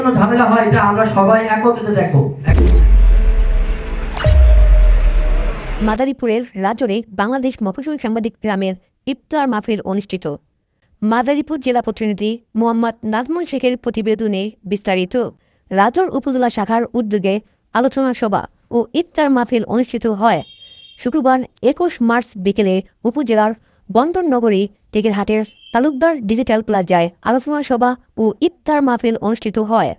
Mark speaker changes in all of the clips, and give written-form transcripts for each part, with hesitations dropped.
Speaker 1: কোনো ঝামেলা হয় এটা আমরা সবাই একত্রিত দেখো।
Speaker 2: মাদারীপুরের রাজরে বাংলাদেশ মফস্বল সাংবাদিক গ্রামের ইফতার মাহফিল অনুষ্ঠিত। মাদারীপুর জেলা প্রতিনিধি মোহাম্মদ নাজমুল শেখের প্রতিবেদনে বিস্তারিত। রাজর উপজেলা শাখার উদ্যোগে আলোচনা সভা ও ইফতার মাহফিল অনুষ্ঠিত হয়। শুক্রবার ২১ মার্চ বিকেলে উপজেলার বন্দর নগরী টেকেরহাটের তালুকদার ডিজিটাল প্লাজায় আলোচনা সভা ও ইফতার মাহফিল অনুষ্ঠিত হয়।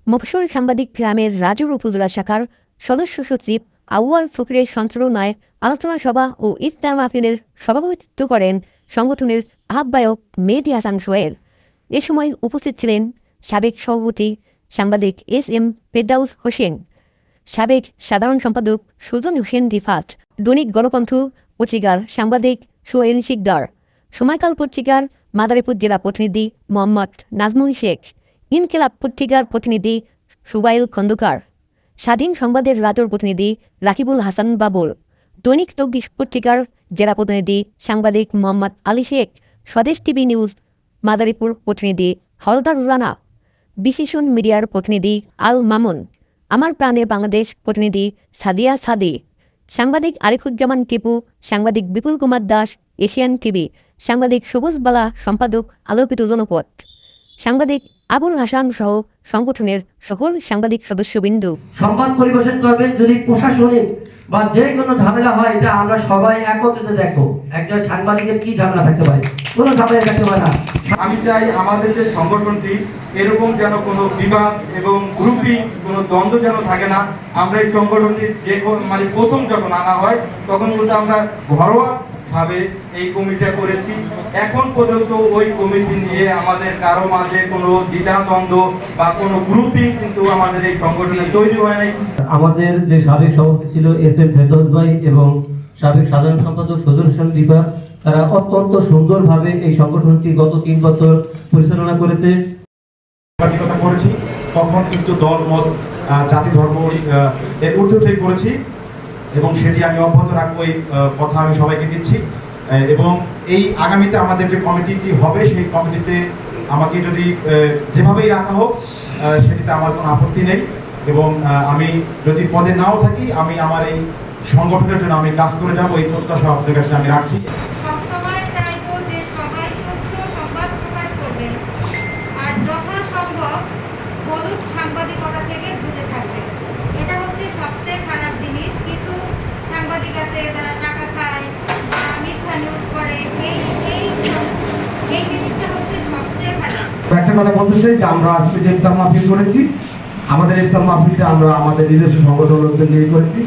Speaker 2: মফস্বল সাংবাদিক গ্রামের রাজর উপজেলা শাখার সদস্য সচিব আউয়াল ফকিরের সঞ্চালনায় আলোচনা সভা ও ইফতার মাহফিলের সভাপতিত্ব করেন সংগঠনের আহ্বায়ক মেহেদী হাসান সোহেল। এ সময় উপস্থিত ছিলেন সাবেক সভাপতি সাংবাদিক এস.এম. ফেরদাউস হোসেন, সাবেক সাধারণ সম্পাদক সুজন হোসেন রিফাত, দৈনিক গণকণ্ঠ পত্রিকার সাংবাদিক সোহেল শিকদার, সময়কাল পত্রিকার মাদারীপুর জেলা প্রতিনিধি মোহাম্মদ নাজমুল শেখ, ইনকিলাব পত্রিকার প্রতিনিধি সুবাইল খন্দকার, স্বাধীন সংবাদের রাজর প্রতিনিধি রাকিবুল হাসান বাবুল, দৈনিক ২৪ পত্রিকার জেলা প্রতিনিধি সাংবাদিক মোহাম্মদ আলী শেখ, স্বদেশ টিভি নিউজ মাদারীপুর প্রতিনিধি হলদার রানা, বিশেষণ মিডিয়ার প্রতিনিধি আল মামুন, আমার প্রাণের বাংলাদেশ প্রতিনিধি সাদিয়া সাদি, সাংবাদিক আরিফুজ্জামান টিপু, সাংবাদিক বিপুল কুমার দাস এশিয়ান টিভি, সাংবাদিক সবুজ বালা সম্পাদক আলোকিত জনপথ, সাংবাদিক আবুল হাসান সহ সংগঠনের সকল সাংবাদিক সদস্যবৃন্দ
Speaker 1: সংবাদ পরিবেশন করবেন। যদি প্রশাসনিক বা যে কোনো ঝামেলা হয় এটা আমরা সবাই একত্রিত দেখো। একজন সাংবাদিকের কি ঝামেলা থাকতে পারে? কোনো ঝামেলা থাকতে পারে না।
Speaker 3: আমি চাই আমাদের যে সংগঠনটি এরকম যেন কোনো বিবাদ এবং গ্রুপিং কোনো দ্বন্দ্ব যেন থাকে না। আমরা এই সংগঠনটি যে প্রথম যখন আনা হয় তখন কিন্তু আমরা ঘরোয়া ভাবে এই কমিটিটা করেছি। এখন পর্যন্ত ওই কমিটি নিয়ে আমাদের কারো মাঝে কোনো দ্বিধাদ্বন্দ্ব বা কোনো গ্রুপিং কিন্তু আমাদের এই সংগঠনে তৈরি হয় নাই।
Speaker 4: আমাদের যে সাবেক সভাপতি ছিল এস.এম. ফেরদৌস ভাই এবং সাবেক সাধারণ সম্পাদক সুজন হোসেন রিফাত, তারা অত্যন্ত সুন্দরভাবে এই সংগঠনটি গত ৩ বছর পরিচালনা করেছে।
Speaker 5: সাংবাদিকতা করেছি তখন কিন্তু দল মত জাতি ধর্ম এর ঊর্ধ্বে উঠে করেছি এবং সেটি আমি অব্যাহত রাখবো। এই কথা আমি সবাইকে দিচ্ছি এবং এই আগামীতে আমাদের যে কমিটিটি হবে সেই কমিটিতে আমাকে যদি যেভাবেই রাখা হোক সেটিতে আমার কোনো আপত্তি নেই এবং আমি যদি পদে নাও থাকি আমি আমার এই সংগঠনের জন্য আমি কাজ করে যাবো, এই প্রত্যাশা আপনাদের কাছে আমি রাখছি।
Speaker 6: সাংবাদিকতা থেকে দূরে থাকবে, এটা হচ্ছে সবচেয়ে খারাপ জিনিস। কিছু সাংবাদিক আছে যারা টাকা খায়, মিথ্যা নিউজ করে, এই জিনিসটা হচ্ছে সবচেয়ে খারাপ।
Speaker 5: একটা কথা বলতে চাই যে আমরা আজকে যে ইফতার মাহফিল করেছি, আমাদের ইফতার মাহফিলটা আমরা আমাদের নিজস্ব সংগঠনের নিয়ে করেছি।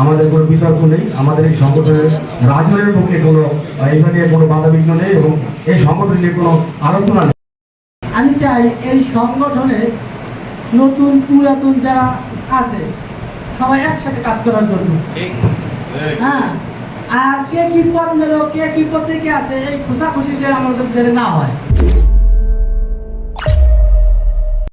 Speaker 5: আমাদের কোনো বিতর্ক নেই, আমাদের এই সংগঠনের রাজনের পক্ষে কোনো এটা নিয়ে কোনো বাধাবিঘ্ন নেই এবং এই সংগঠন নিয়ে কোনো আলোচনা নেই।
Speaker 7: আমি চাই এই সংগঠনে নতুন পুরাতন যারা আছে সবাই একসাথে কাজ করার জন্য। হ্যাঁ, আর কে কি পদ নিল, কে কি পত্রিকা আছে, এই খোঁচাখুচি যে আমাদের না হয়।